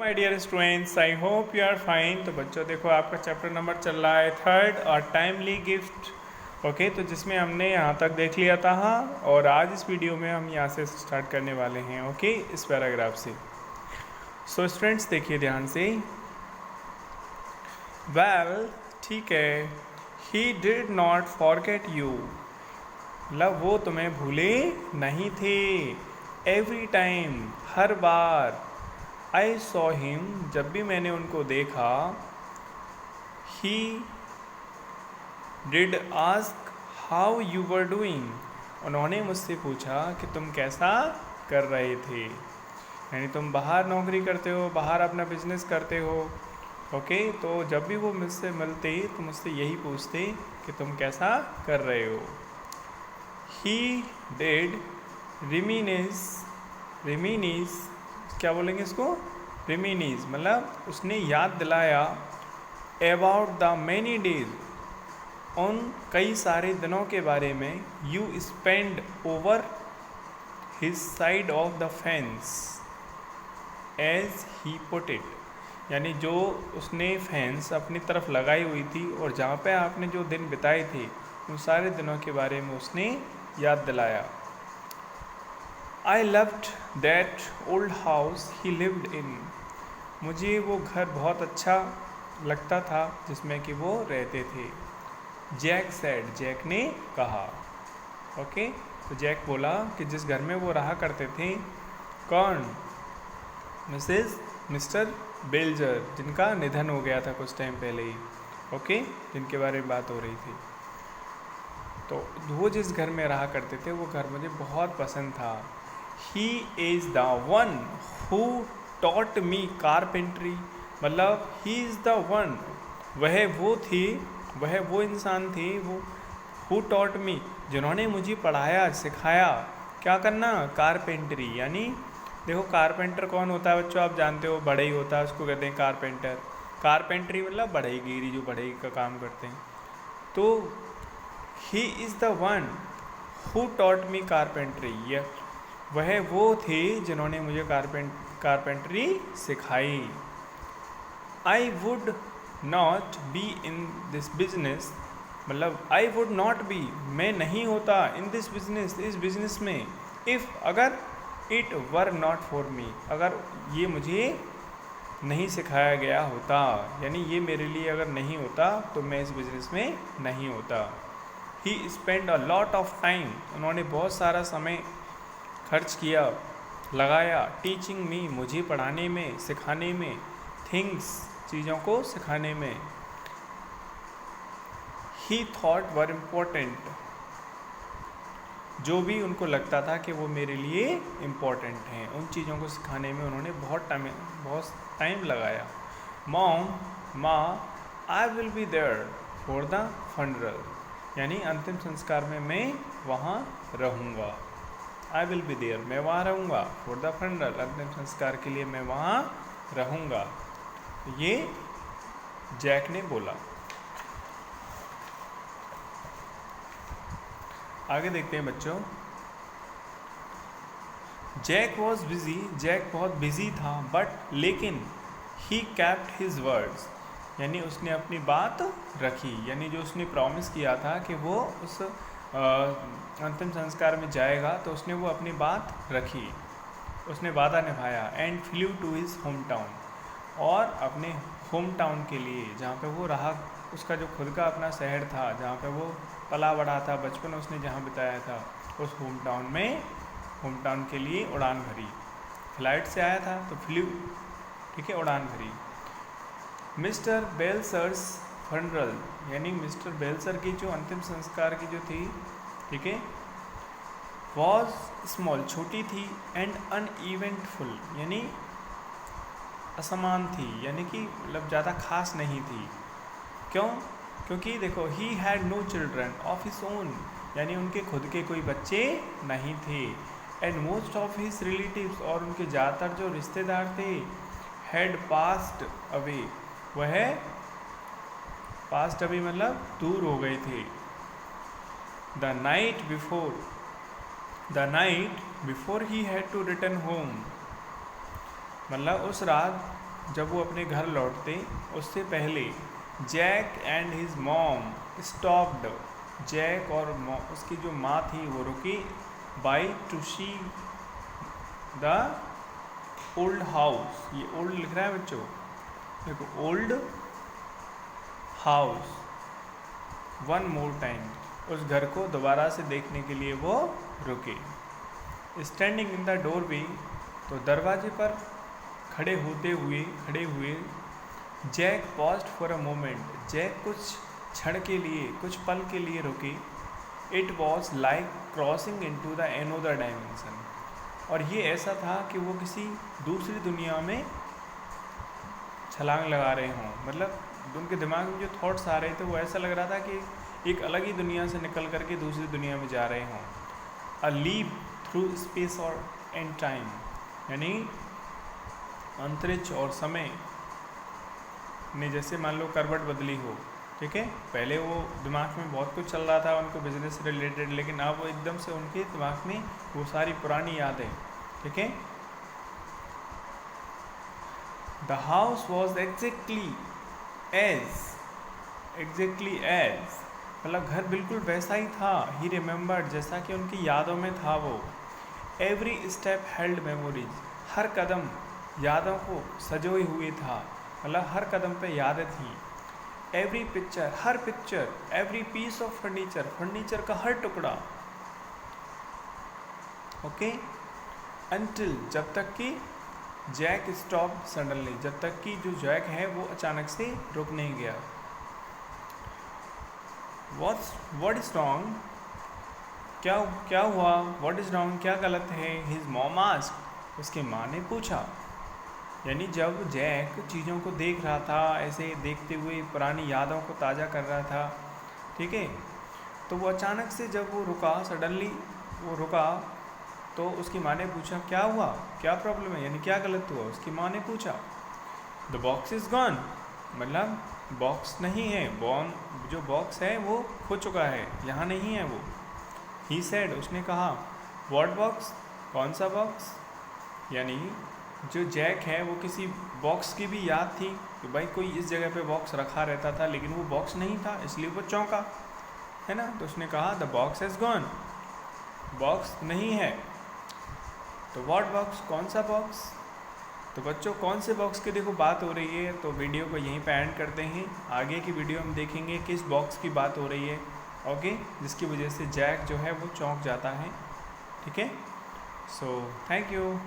My dear students, I hope you are fine. तो बच्चों देखो, आपका चैप्टर नंबर चल रहा है थर्ड और टाइमली गिफ्ट। ओके, तो जिसमें हमने यहाँ तक देख लिया था। और आज इस वीडियो में हम यहाँ से स्टार्ट करने वाले हैं। ओके, इस पैराग्राफ से। सो स्टूडेंट्स देखिए ध्यान से। वेल, ठीक है। He did not forget you, मतलब वो तुम्हें भूले नहीं थे। Every time, her bar. I saw him, जब भी मैंने उनको देखा। He did ask how you were doing, उन्होंने मुझसे पूछा कि तुम कैसा कर रहे थे। यानी तुम बाहर नौकरी करते हो, बाहर अपना बिजनेस करते हो। ओके, तो जब भी वो मुझसे मिलते तो मुझसे यही पूछते कि तुम कैसा कर रहे हो। ही डिड रिमीनीज, क्या बोलेंगे इसको, रिमीनीज, मतलब उसने याद दिलाया। अबाउट द मैनी डेज, उन कई सारे दिनों के बारे में। You spend over his side of the fence as he put it, यानी जो उसने फेंस अपनी तरफ लगाई हुई थी और जहाँ पे आपने जो दिन बिताए थे उन सारे दिनों के बारे में उसने याद दिलाया। I loved that old house he lived in, मुझे वो घर बहुत अच्छा लगता था जिसमें कि वो रहते थे। जैक सेड, जैक ने कहा। ओके, तो जैक बोला कि जिस घर में वो रहा करते थे। कौन? मिस्टर बेल्जर, जिनका निधन हो गया था कुछ टाइम पहले ही। ओके, जिनके बारे में बात हो रही थी। तो वो जिस घर में रहा करते थे वो घर मुझे बहुत पसंद था। He is the one who taught me carpentry, मतलब ही इज़ द वन, वह वो इंसान थे, वो हु टॉट मी, जिन्होंने मुझे पढ़ाया, सिखाया क्या करना, कारपेंट्री। यानी देखो, कारपेंटर कौन होता है बच्चों, आप जानते हो, बढ़ई होता है, उसको कहते हैं कारपेंटर। कारपेंट्री मतलब बढ़ईगिरी, जो बढ़ई का काम करते हैं। तो he is the one who taught me carpentry, वह वो थे जिन्होंने मुझे कारपेंट्री सिखाई। I would not be in this business, मतलब आई वुड नॉट बी, मैं नहीं होता, इन दिस बिजनेस, इस बिजनेस में, इफ़, अगर, it were not for me, अगर ये मुझे नहीं सिखाया गया होता, यानी ये मेरे लिए अगर नहीं होता तो मैं इस बिजनेस में नहीं होता। He spend a lot of time, उन्होंने बहुत सारा समय खर्च किया, लगाया। टीचिंग मी, मुझे पढ़ाने में, सिखाने में। थिंग्स, चीज़ों को सिखाने में। ही थॉट वर इम्पोर्टेंट, जो भी उनको लगता था कि वो मेरे लिए इम्पोर्टेंट हैं, उन चीज़ों को सिखाने में उन्होंने बहुत टाइम लगाया। मॉम, माँ, I will be there for the funeral, यानी अंतिम संस्कार में मैं वहाँ रहूँगा। आई विल बी देयर, मैं वहाँ रहूँगा। फॉर द फनरल, अंतिम संस्कार के लिए मैं वहाँ रहूँगा, ये जैक ने बोला। आगे देखते हैं बच्चों। जैक वॉज बिजी, जैक बहुत बिजी था, बट लेकिन ही कैप्ट हिज वर्ड्स, यानी उसने अपनी बात रखी, यानी जो उसने प्रॉमिस किया था कि वो उस अंतिम संस्कार में जाएगा, तो उसने वो अपनी बात रखी, उसने वादा निभाया। And flew to his home town, और अपने होम टाउन के लिए, जहाँ पे वो रहा, उसका जो खुद का अपना शहर था, जहाँ पे वो पला बढ़ा था, बचपन उसने जहाँ बिताया था, उस होम टाउन के लिए उड़ान भरी। फ्लाइट से आया था तो फ्लू, ठीक है, उड़ान भरी। मिस्टर बेल्सर्स फनरल, यानी मिस्टर बेल्सर की जो अंतिम संस्कार की जो थी, ठीक है, वॉज स्मॉल, छोटी थी, एंड अनइवेंटफुल, यानी असमान थी, यानी कि मतलब ज़्यादा खास नहीं थी। क्यों? क्योंकि देखो, he had no children of his own, यानी उनके खुद के कोई बच्चे नहीं थे। And most of his relatives, और उनके ज़्यादातर जो रिश्तेदार थे, हैड पास्ड अवे, वह पास्ट अवे मतलब दूर हो गए थे। The night before he had to return home, मतलब उस रात जब वो अपने घर लौटते उससे पहले Jack and his mom stopped. Jack और उसकी जो माँ थी वो रुकी by to see the old house. ये ओल्ड लिख रहा है बच्चों, देखो old house one more time. उस घर को दोबारा से देखने के लिए वो रुके। स्टैंडिंग इन द डोरवे, तो दरवाजे पर खड़े हुए Jack paused for a moment. Jack कुछ क्षण के लिए, कुछ पल के लिए रुके। It was like crossing into the another dimension. और ये ऐसा था कि वो किसी दूसरी दुनिया में छलांग लगा रहे हों। मतलब उनके दिमाग में जो थॉट्स आ रहे थे वो ऐसा लग रहा था कि एक अलग ही दुनिया से निकल करके दूसरी दुनिया में जा रहे हों। अ लीप थ्रू स्पेस और एंड टाइम, यानी अंतरिक्ष और समय ने जैसे मान लो करवट बदली हो। ठीक है, पहले वो दिमाग में बहुत कुछ चल रहा था उनको बिजनेस से रिलेटेड, लेकिन अब वो एकदम से उनके दिमाग में वो सारी पुरानी यादें। ठीक है, the house was exactly as, मतलब घर बिल्कुल वैसा ही था। ही रिमेम्बर्ड, जैसा कि उनकी यादों में था वो। एवरी स्टेप हेल्ड मेमोरीज, हर कदम यादों को सजोए हुए था, मतलब हर कदम पे यादें थीं। एवरी पिक्चर, हर picture, every piece of furniture, furniture का हर टुकड़ा। ओके, अनटिल, जब तक कि जैक स्टॉप सडनली, जब तक कि जो जैक है वो अचानक से रुक नहीं गया। व्हाट इज रॉन्ग, क्या हुआ? व्हाट इज रॉन्ग, क्या गलत है? हिज मॉम आस्क्ड, उसकी माँ ने पूछा। यानी जब जैक चीज़ों को देख रहा था, ऐसे देखते हुए पुरानी यादों को ताज़ा कर रहा था, ठीक है, तो वो अचानक से जब वो रुका, सडनली वो रुका, तो उसकी माँ ने पूछा क्या हुआ, क्या प्रॉब्लम है, यानी क्या गलत हुआ? उसकी माँ ने पूछा। द बॉक्स इज़ गॉन, मतलब बॉक्स नहीं है, जो बॉक्स है वो खो चुका है, यहाँ नहीं है वो। ही सेड, उसने कहा। व्हाट बॉक्स, कौन सा बॉक्स? यानी जो जैक है वो किसी बॉक्स की भी याद थी कि भाई कोई इस जगह पे बॉक्स रखा रहता था, लेकिन वो बॉक्स नहीं था, इसलिए वो चौंका, है ना। तो उसने कहा the box has gone, box नहीं है। तो व्हाट बॉक्स, कौन सा बॉक्स? तो बच्चों कौन से बॉक्स की देखो बात हो रही है, तो वीडियो को यहीं पे एंड करते हैं। आगे की वीडियो हम देखेंगे किस बॉक्स की बात हो रही है, ओके, जिसकी वजह से जैक जो है वो चौंक जाता है। ठीक है, सो थैंक यू।